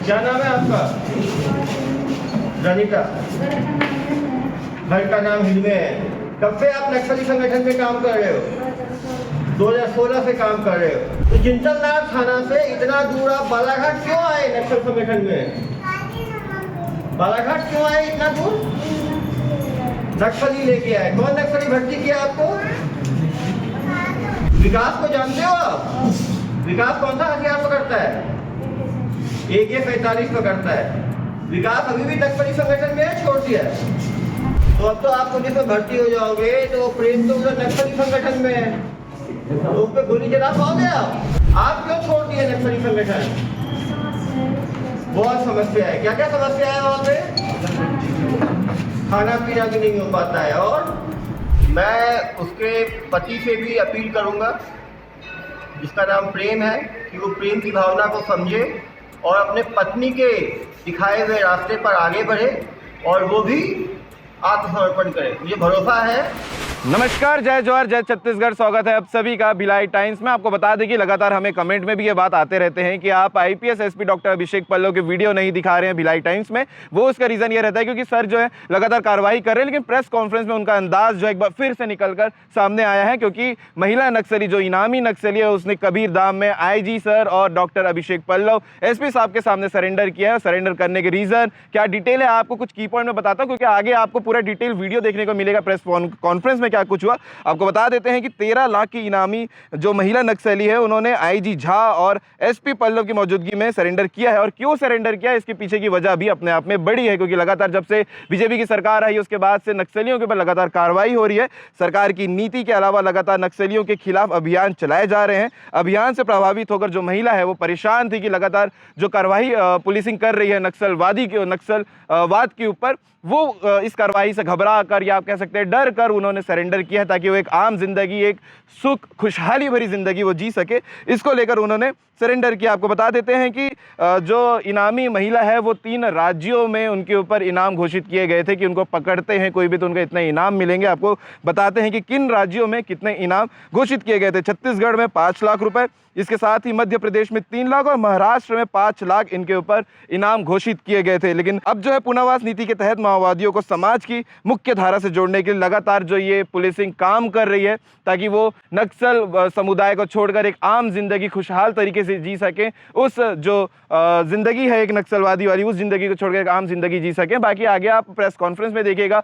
क्या नाम है आपका? रनिता। घर का नाम हिलवे है। कब से आप नक्सली संगठन में काम कर रहे हो? 2016 से काम कर रहे हो। तो चिंतलनार थाना से इतना दूर आप बालाघाट क्यों आए नक्सल संगठन में? बालाघाट क्यों आए इतना दूर? नक्सली लेके आए। कौन नक्सली भर्ती किया आपको? विकास को जानते हो आप? विकास कौन सा हथियार पकड़ता है? AK-47 पकड़ता है। विकास अभी भी नक्सली संगठन में है, छोड़ दिया है। तो अब तो आप पुलिस में भर्ती हो जाओगे, तो प्रेम तो उधर नक्सली संगठन में है, तो उस पर गोली चला पाओगे आप क्यों छोड़ दिए नक्सली संगठन? बहुत समस्या है। क्या क्या समस्या है वहाँ पे? खाना पीना भी नहीं हो पाता है। और मैं उसके पति से भी अपील करूंगा, जिसका नाम प्रेम है, कि वो प्रेम की भावना को समझे और अपने पत्नी के दिखाए हुए रास्ते पर आगे बढ़े और वो भी आत्मसमर्पण करे। मुझे भरोसा है। नमस्कार, जय जवाहर, जय छत्तीसगढ़। स्वागत है आप सभी का भिलाई टाइम्स में। आपको बता दें कि लगातार हमें कमेंट में भी ये बात आते रहते हैं कि आप IPS SP doctor Abhishek Pallav के वीडियो नहीं दिखा रहे हैं भिलाई टाइम्स में। वो उसका रीज़न ये रहता है क्योंकि सर जो है लगातार कार्रवाई कर रहे हैं, लेकिन प्रेस कॉन्फ्रेंस में उनका अंदाज जो एक बार फिर से निकल कर सामने आया है, क्योंकि महिला नक्सली जो इनामी नक्सली है उसने कबीर धाम में IG सर और डॉक्टर अभिषेक पल्लव SP साहब के सामने सरेंडर किया है। सरेंडर करने के रीज़न क्या डिटेल है आपको कुछ की पॉइंट में बताता हूँ, क्योंकि आगे आपको पूरा डिटेल वीडियो देखने को मिलेगा प्रेस कॉन्फ्रेंस में क्या कुछ हुआ। आपको बता देते हैं कि 13 लाख की इनामी जो महिला नक्सली है उन्होंने IG झा और SP पल्लव की मौजूदगी में सरेंडर किया है। और क्यों सरेंडर किया है इसके पीछे की वजह भी अपने आप में बड़ी है, क्योंकि लगातार जब से BJP की सरकार आई उसके बाद से नक्सलियों के ऊपर लगातार कार्रवाई हो रही है। सरकार की नीति के अलावा लगातार नक्सलियों के खिलाफ अभियान चलाए जा रहे हैं। अभियान से प्रभावित होकर जो महिला है वो परेशान थी कि लगातार जो कार्रवाई पुलिसिंग कर रही है नक्सलवाद के ऊपर, वो इस कार्रवाई से घबरा कर या आप कह सकते हैं डर कर उन्होंने सरेंडर किया है, ताकि वो एक आम जिंदगी, एक सुख खुशहाली भरी जिंदगी वो जी सके। इसको लेकर उन्होंने सरेंडर किया। आपको बता देते हैं कि जो इनामी महिला है वो 3 राज्यों में उनके ऊपर इनाम घोषित किए गए थे कि उनको पकड़ते हैं कोई भी तो उनको इतने इनाम मिलेंगे। आपको बताते हैं कि किन राज्यों में कितने इनाम घोषित किए गए थे। छत्तीसगढ़ में 5 लाख रुपए, इसके साथ ही मध्य प्रदेश में 3 लाख और महाराष्ट्र में 5 लाख इनके ऊपर इनाम घोषित किए गए थे। लेकिन अब जो है पुनर्वास नीति के तहत माओवादियों को समाज की मुख्य धारा से जोड़ने के लिए लगातार जो ये पुलिसिंग काम कर रही है, ताकि वो नक्सल समुदाय को छोड़कर एक आम जिंदगी खुशहाल तरीके से जी सके। उस जो जिंदगी है एक नक्सलवादी वाली, उस जिंदगी को छोड़कर एक आम जिंदगी जी सके। बाकी आगे आप प्रेस कॉन्फ्रेंस में देखिएगा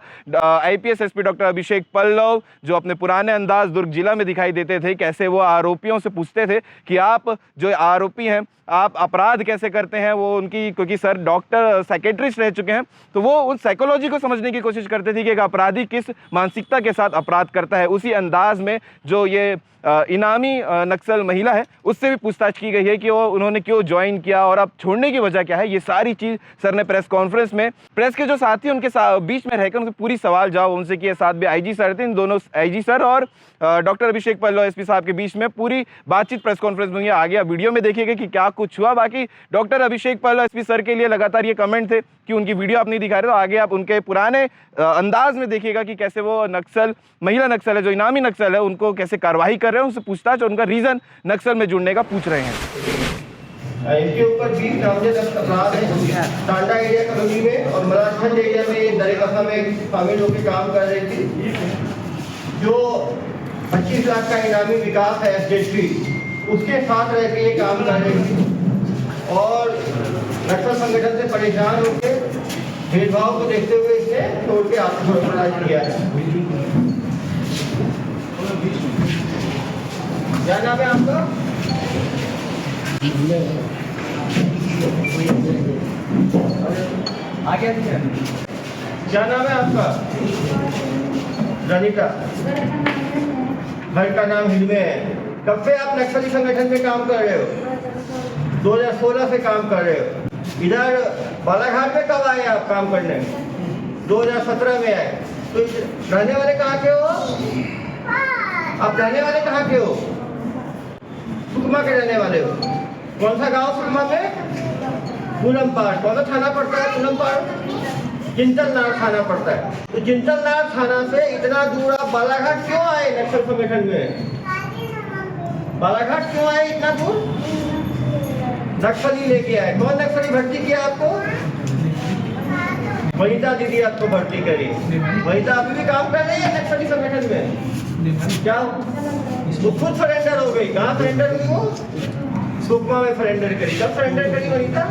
IPS SP doctor Abhishek Pallav जो अपने पुराने अंदाज दुर्ग जिला में दिखाई देते थे, कैसे वो आरोपियों से पूछते थे कि आप जो आरोपी हैं आप अपराध कैसे करते हैं। वो उनकी, क्योंकि सर डॉक्टर साइकेट्रिस्ट रह चुके हैं, तो वो उस साइकोलॉजी को समझने की कोशिश करते थे कि एक अपराधी किस मानसिकता के साथ अपराध करता है। उसी अंदाज में जो ये इनामी नक्सल महिला है उससे भी पूछताछ की गई है कि वो उन्होंने क्यों ज्वाइन किया और अब छोड़ने की वजह क्या है। ये सारी चीज़ सर ने प्रेस कॉन्फ्रेंस में प्रेस के जो साथी उनके बीच में रहकर उनसे पूरी सवाल जवाब उनसे किए। साथ भी IG सर थे, इन दोनों IG सर और डॉक्टर अभिषेक पल्लव SP साहब के बीच में पूरी बातचीत प्रेस कॉन्फ्रेंस में आगे आप वीडियो में देखिएगा कि क्या कुछ हुआ। बाकी doctor Abhishek Pallav SP sir के लिए लगातार ये कमेंट थे कि उनकी वीडियो आप नहीं दिखा रहे, तो आगे आप उनके पुराने अंदाज में देखिएगा कि कैसे वो नक्सल महिला नक्सल है जो इनामी नक्सल है उनको कैसे कार्रवाई कर रहे हैं, उनसे पूछताछ और उनका रीजन नक्सल में जुड़ने का पूछ रहे हैं। इनके ऊपर 20 नामजद अपराध है। टांडा एरिया कॉलोनी में और मराठखंड एरिया में दरेकसा में शामिल होकर काम कर रही थी। जो 25 लाख का इनामी विकास है SJP, उसके साथ रह के ये काम कर रही थी और नक्सल संगठन से परेशान होकर भेदभाव को देखते हुए इसने छोड़ के आत्मसमर्पण किया है। क्या नाम है आपका? क्या नाम है आपका? रनिता। घर का नाम हिलवे है। कब से आप नक्सली संगठन में काम कर रहे हो? 2016 से काम कर रहे हो। इधर बालाघाट में कब आए आप काम करने? 2017 में आए। तो रहने वाले कहाँ के हो आप? रहने वाले कहाँ के हो? सुकमा के रहने वाले हो। कौन सा गांव सुकमा में? पूनमपाड़। कौन सा थाना पड़ता है पूनमपाड़? चिंतलनार थाना पड़ता है। तो चिंतलनार थाना से इतना दूर आप बालाघाट क्यों आए नक्सल संगठन में? बालाघाट क्यों आए इतना दूर? नक्सली लेके आए। कौन नक्सली भर्ती किया आपको? वनिता दीदी आपको भर्ती करी। वनिता अभी भी काम कर रही है नक्सली संगठन में? क्या वो खुद सरेंडर हो गई? कहाँ सरेंडर हुई वो? सुकमा में सरेंडर करी। कब सरेंडर करी वनिता?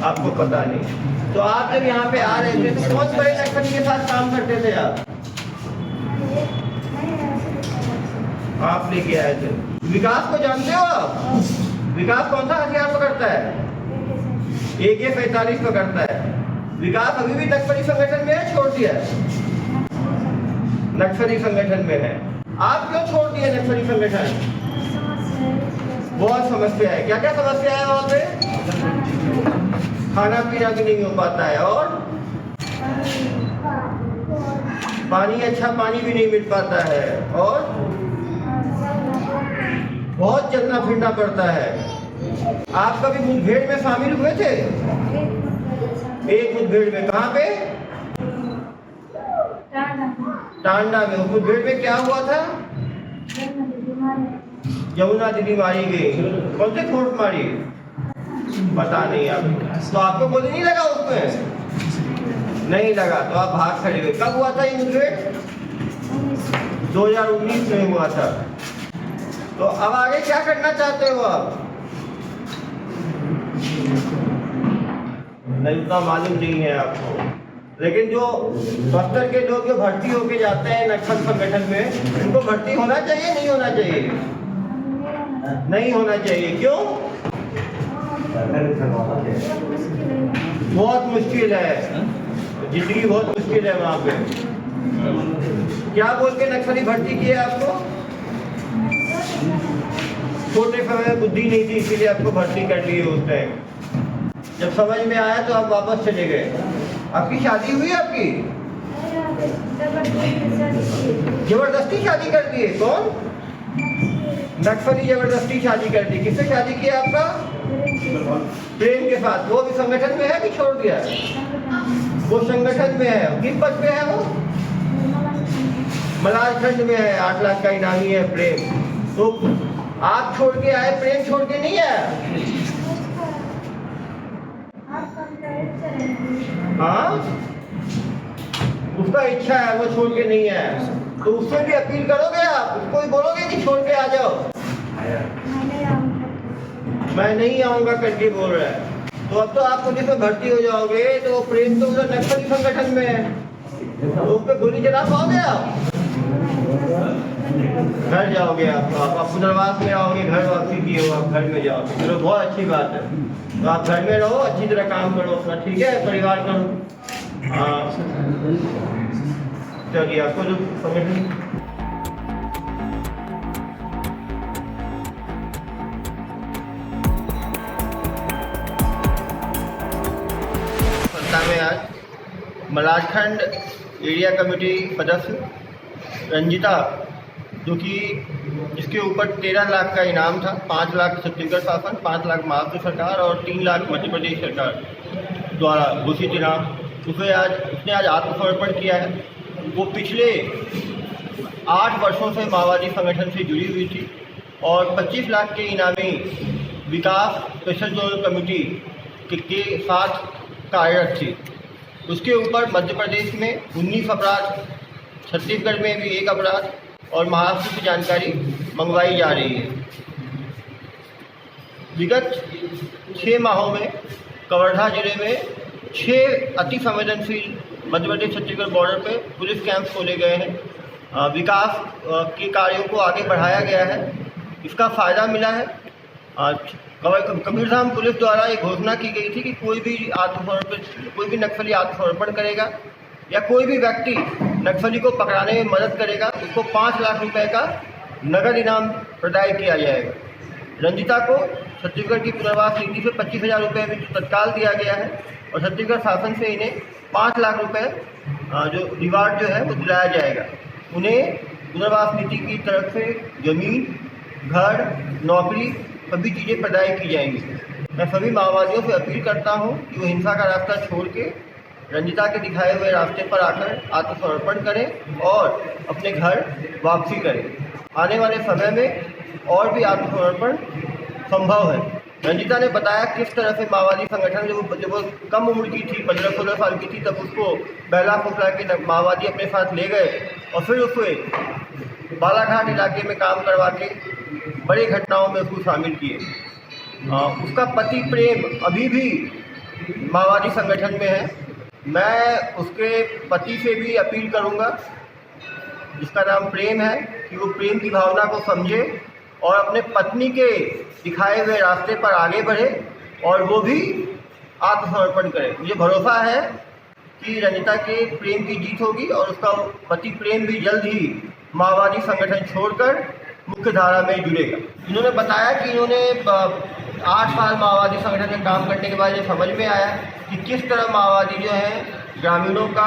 आपको पता नहीं। तो आप जब यहाँ पे आ रहे थे तो कौन बड़े नक्सली के साथ काम करते थे आप लेके आए थे। विकास को जानते हो आप? विकास कौन सा हथियार पकड़ता है? AK-47 पकड़ता है। विकास अभी भी नक्सली संगठन में है? छोड़ दिया है? नक्सली संगठन में है। आप क्यों छोड़ दिए नक्सली संगठन? बहुत समस्या है। क्या क्या समस्या है वहाँ पे? खाना पीना भी नहीं हो पाता है और पानी, अच्छा पानी भी नहीं मिल पाता है और बहुत चलना फिरना पड़ता है। आप कभी मुठभेड़ में शामिल हुए थे? एक मुठभेड़ में। कहाँ पे? टांडा में। उस मुठभेड़ में क्या हुआ था? यमुना दीदी मारी गई। कौन से कोर्ट मारी? पता नहीं आप। तो आपको गोली नहीं लगा उसमें? नहीं लगा तो आप भाग खड़े हुए। कब हुआ था ये मुठभेड़? 2019 में हुआ था। तो अब आगे क्या करना चाहते हो आप? नहीं, उतना मालूम नहीं है आपको। लेकिन जो बस्तर के लोग जो भर्ती होके जाते हैं नक्सल संगठन में, उनको भर्ती होना चाहिए नहीं होना चाहिए? नहीं होना चाहिए। क्यों? बहुत मुश्किल है, जिंदगी बहुत मुश्किल है वहाँ पे। क्या बोल के नक्सली भर्ती किए आपको? छोटे समय में बुद्धि नहीं थी इसीलिए आपको भर्ती कर लिए उस टाइम। जब समझ में आया तो आप वापस चले गए। आपकी शादी हुई? आपकी जबरदस्ती शादी कर दी? कौन? नक्सली जबरदस्ती शादी कर दी। किससे शादी किया आपका? प्रेम के साथ। वो भी संगठन में है कि छोड़ दिया? वो संगठन में है। किस पद पे है वो? मलारखंड में है। 8 लाख का इनामी है प्रेम। तो आप छोड़ के आए, प्रेम छोड़ के नहीं आया? हाँ, उसका इच्छा है, वो छोड़ के नहीं आया। तो उससे भी अपील करोगे आप? उसको भी बोलोगे कि छोड़ के आ जाओ? मैं नहीं आऊंगा करके बोल रहा है। तो अब तो आप पुलिस में भर्ती हो जाओगे। तो प्रेम तो उधर नक्सली संगठन में है, तो उस पर गोली चला पाओगे आप? घर जाओगे आप पुनर्वास में आओगे, घर वापसी किए हो, आप घर में जाओगे। चलो बहुत अच्छी बात है। तो आप घर में रहो, अच्छी तरह काम करो अपना, ठीक है? परिवार का चलिए, आपको जो समझ संस्था में आज मलारखंड एरिया कमेटी सदस्य रंजिता, जो कि इसके ऊपर 13 लाख का इनाम था। 5 लाख छत्तीसगढ़ शासन, 5 लाख महाराष्ट्र सरकार और 3 लाख मध्य प्रदेश सरकार द्वारा घोषित इनाम। उसने आज आत्मसमर्पण किया है। वो पिछले 8 वर्षों से माओवादी संगठन से जुड़ी हुई थी और 25 लाख के इनामी विकास स्पेशल जोनल कमेटी के साथ कार्यरत थी। उसके ऊपर मध्य प्रदेश में 19 अपराध, छत्तीसगढ़ में भी 1 अपराध और महाराष्ट्र की जानकारी मंगवाई जा रही है। विगत 6 माहों में कवर्धा जिले में 6 अति संवेदनशील मध्य प्रदेश छत्तीसगढ़ बॉर्डर पे पुलिस कैंप खोले गए हैं। विकास के कार्यों को आगे बढ़ाया गया है। इसका फ़ायदा मिला है। कबीरधाम पुलिस द्वारा एक घोषणा की गई थी कि कोई भी नक्सली आत्मसमर्पण करेगा या कोई भी व्यक्ति नक्सली को पकड़ाने में मदद करेगा, उसको 5 लाख रुपए का नगद इनाम प्रदान किया जाएगा। रंजिता को छत्तीसगढ़ की पुनर्वास नीति से 25,000 रुपये भी तत्काल दिया गया है और छत्तीसगढ़ शासन से इन्हें 5 लाख रुपए जो रिवार्ड जो है वो दिलाया जाएगा। उन्हें पुनर्वास नीति की तरफ से जमीन, घर, नौकरी सभी चीज़ें प्रदान की जाएंगी। मैं सभी माओवादियों से अपील करता हूं कि वो हिंसा का रास्ता छोड़ के रंजिता के दिखाए हुए रास्ते पर आकर आत्मसमर्पण करें और अपने घर वापसी करें। आने वाले समय में और भी आत्मसमर्पण संभव है। रंजिता ने बताया किस तरह से माओवादी संगठन जब वो कम उम्र की थी, 15-16 साल की थी, तब उसको बहला फुसला के माओवादी अपने साथ ले गए और फिर उसे बालाघाट इलाके में काम करवा के बड़ी घटनाओं में उसको शामिल किए। उसका पति प्रेम अभी भी माओवादी संगठन में है। मैं उसके पति से भी अपील करूंगा, जिसका नाम प्रेम है, कि वो प्रेम की भावना को समझे और अपने पत्नी के दिखाए हुए रास्ते पर आगे बढ़े और वो भी आत्मसमर्पण करे। मुझे भरोसा है कि रंजिता के प्रेम की जीत होगी और उसका पति प्रेम भी जल्द ही माओवादी संगठन छोड़कर मुख्य धारा में जुड़ेगा। इन्होंने बताया कि इन्होंने 8 साल माओवादी संगठन में काम करने के बाद ये समझ में आया कि किस तरह माओवादी जो है ग्रामीणों का,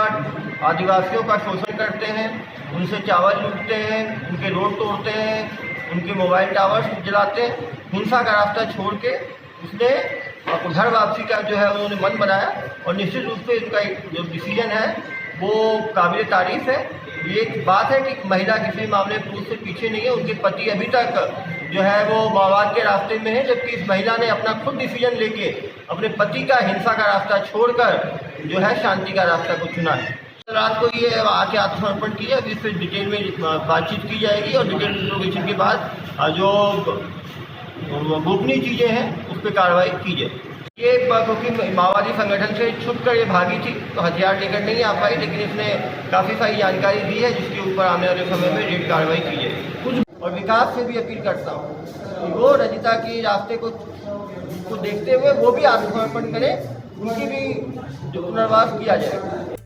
आदिवासियों का शोषण करते हैं, उनसे चावल लूटते हैं, उनके रोड तोड़ते हैं, उनके मोबाइल टावर्स जलाते हैं। हिंसा का रास्ता छोड़ के उसने घर वापसी का जो है उन्होंने मन बनाया और निश्चित रूप से इनका जो डिसीजन है वो काबिल तारीफ है। ये एक बात है कि महिला किसी मामले में पुरुष से पीछे नहीं है। उनके पति अभी तक जो है वो माओवाद के रास्ते में है, जबकि इस महिला ने अपना खुद डिसीजन लेके अपने पति का हिंसा का रास्ता छोड़कर जो है शांति का रास्ता को चुना है। रात को ये आके आत्मसमर्पण किया। अभी फिर डिटेल में बातचीत की जाएगी और डिटेल इंट्रोगेशन के बाद जो गोपनीय चीज़ें हैं उस पर कार्रवाई की जाएगी। ये क्योंकि माओवादी संगठन से छुपकर ये भागी थी तो हथियार लेकर नहीं आ पाई, लेकिन इसने काफ़ी सारी जानकारी दी है जिसके ऊपर आने वाले समय में रेड कार्रवाई की जाएगी। और विकास से भी अपील करता हूँ कि वो रंजिता की रास्ते को देखते हुए वो भी आत्मसमर्पण करें, उनकी भी जो पुनर्वास किया जाए।